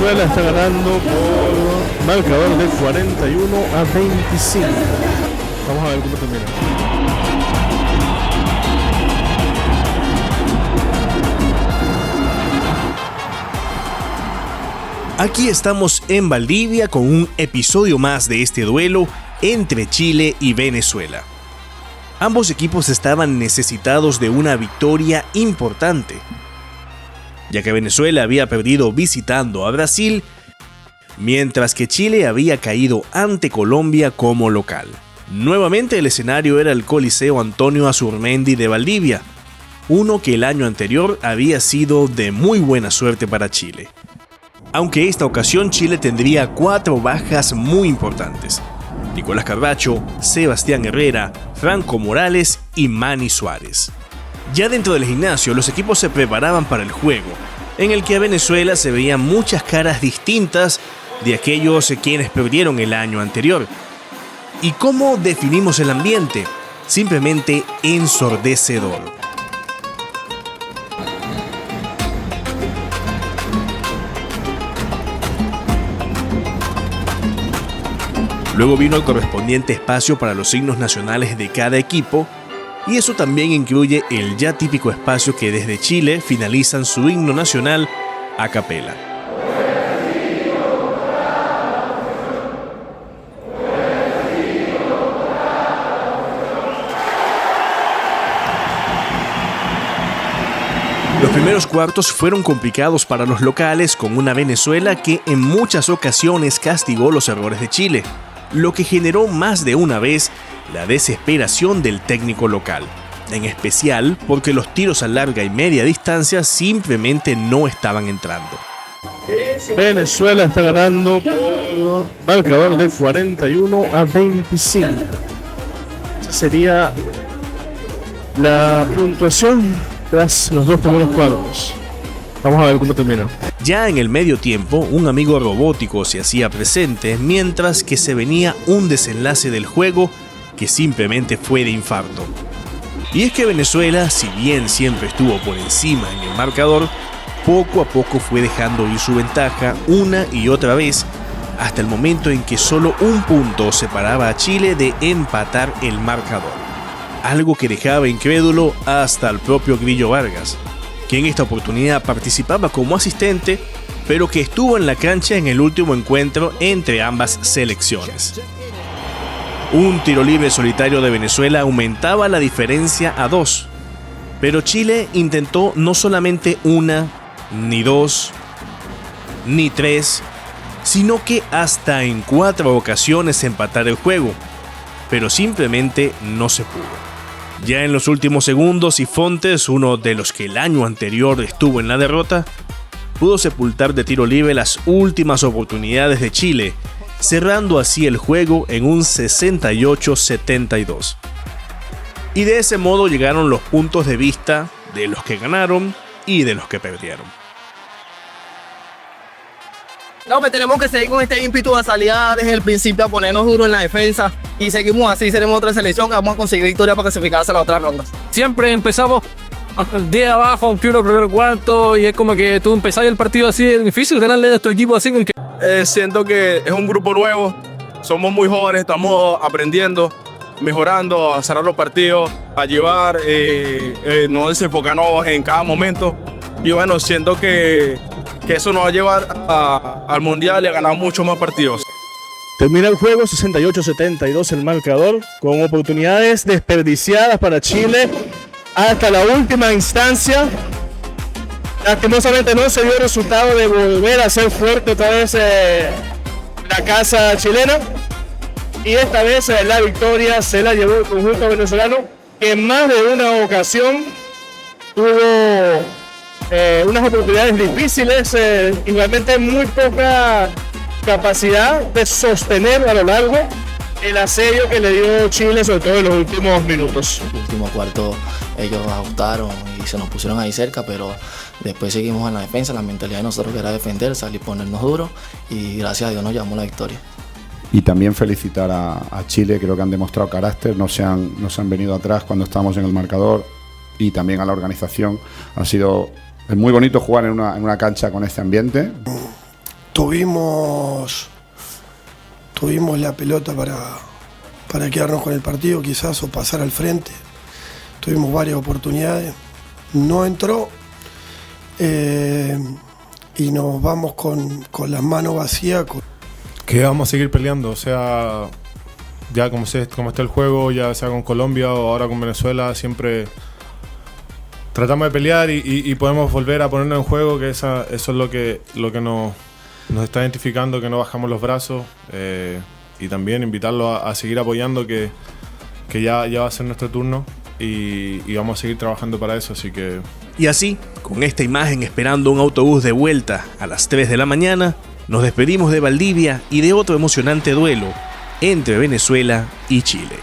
Venezuela está ganando por marcador de 41-25. Vamos a ver cómo termina. Aquí estamos en Valdivia con un episodio más de este duelo entre Chile y Venezuela. Ambos equipos estaban necesitados de una victoria importante, ya que Venezuela había perdido visitando a Brasil, mientras que Chile había caído ante Colombia como local. Nuevamente el escenario era el Coliseo Antonio Azurmendi de Valdivia, uno que el año anterior había sido de muy buena suerte para Chile. Aunque esta ocasión Chile tendría 4 bajas muy importantes: Nicolás Carbacho, Sebastián Herrera, Franco Morales y Manny Suárez. Ya dentro del gimnasio, los equipos se preparaban para el juego, en el que a Venezuela se veían muchas caras distintas de aquellos quienes perdieron el año anterior. ¿Y cómo definimos el ambiente? Simplemente ensordecedor. Luego vino el correspondiente espacio para los himnos nacionales de cada equipo, y eso también incluye el ya típico espacio que desde Chile finalizan su himno nacional a capela. Los primeros cuartos fueron complicados para los locales, con una Venezuela que en muchas ocasiones castigó los errores de Chile, lo que generó más de una vez la desesperación del técnico local, en especial porque los tiros a larga y media distancia simplemente no estaban entrando. Venezuela está ganando por marcador de 41-25. Esa sería la puntuación tras los 2 primeros cuartos. Vamos a ver cómo termina. Ya en el medio tiempo, un amigo robótico se hacía presente, mientras que se venía un desenlace del juego que simplemente fue de infarto. Y es que Venezuela, si bien siempre estuvo por encima en el marcador, poco a poco fue dejando ir su ventaja una y otra vez, hasta el momento en que solo un punto separaba a Chile de empatar el marcador. Algo que dejaba incrédulo hasta al propio Grillo Vargas, que en esta oportunidad participaba como asistente, pero que estuvo en la cancha en el último encuentro entre ambas selecciones. Un tiro libre solitario de Venezuela aumentaba la diferencia a 2, pero Chile intentó no solamente 1, ni 2, ni 3, sino que hasta en 4 ocasiones empatar el juego, pero simplemente no se pudo. Ya en los últimos segundos, Sifontes, uno de los que el año anterior estuvo en la derrota, pudo sepultar de tiro libre las últimas oportunidades de Chile, cerrando así el juego en un 68-72. Y de ese modo llegaron los puntos de vista de los que ganaron y de los que perdieron. No, pues tenemos que seguir con este ímpetu de salida desde el principio, a ponernos duro en la defensa, y seguimos así, seremos otra selección que vamos a conseguir victoria para clasificarse a la otra ronda. Siempre empezamos de abajo, un primer cuarto, y es como que tú empezás el partido así, es difícil ganarle a tu equipo así. Siento que es un grupo nuevo, somos muy jóvenes, estamos aprendiendo, mejorando, a cerrar los partidos, a llevar, no desenfocarnos en cada momento. Y bueno, siento que eso nos va a llevar al Mundial y a ganar muchos más partidos. Termina el juego 68-72 el marcador, con oportunidades desperdiciadas para Chile hasta la última instancia. Lastimosamente no se dio el resultado de volver a ser fuerte otra vez la casa chilena, y esta vez la victoria se la llevó el conjunto venezolano, que en más de una ocasión tuvo unas oportunidades difíciles, igualmente muy poca capacidad de sostener a lo largo el asedio que le dio Chile, sobre todo en los últimos minutos. El último cuarto ellos ajustaron y se nos pusieron ahí cerca, pero después seguimos en la defensa. La mentalidad de nosotros era defender, salir, ponernos duros, y gracias a Dios nos llevamos la victoria. Y también felicitar a Chile, creo que han demostrado carácter, no se han venido atrás cuando estábamos en el marcador, y también a la organización. Es muy bonito jugar en una cancha con este ambiente. tuvimos la pelota para quedarnos con el partido quizás o pasar al frente. Tuvimos varias oportunidades, no entró y nos vamos con las manos vacías. Que vamos a seguir peleando, o sea, ya como está el juego, ya sea con Colombia o ahora con Venezuela, siempre tratamos de pelear y podemos volver a ponernos en juego, que eso es lo que nos está identificando, que no bajamos los brazos, y también invitarlo a seguir apoyando, que ya va a ser nuestro turno y vamos a seguir trabajando para eso, así que... Y así, con esta imagen esperando un autobús de vuelta a las 3 de la mañana, nos despedimos de Valdivia y de otro emocionante duelo entre Venezuela y Chile.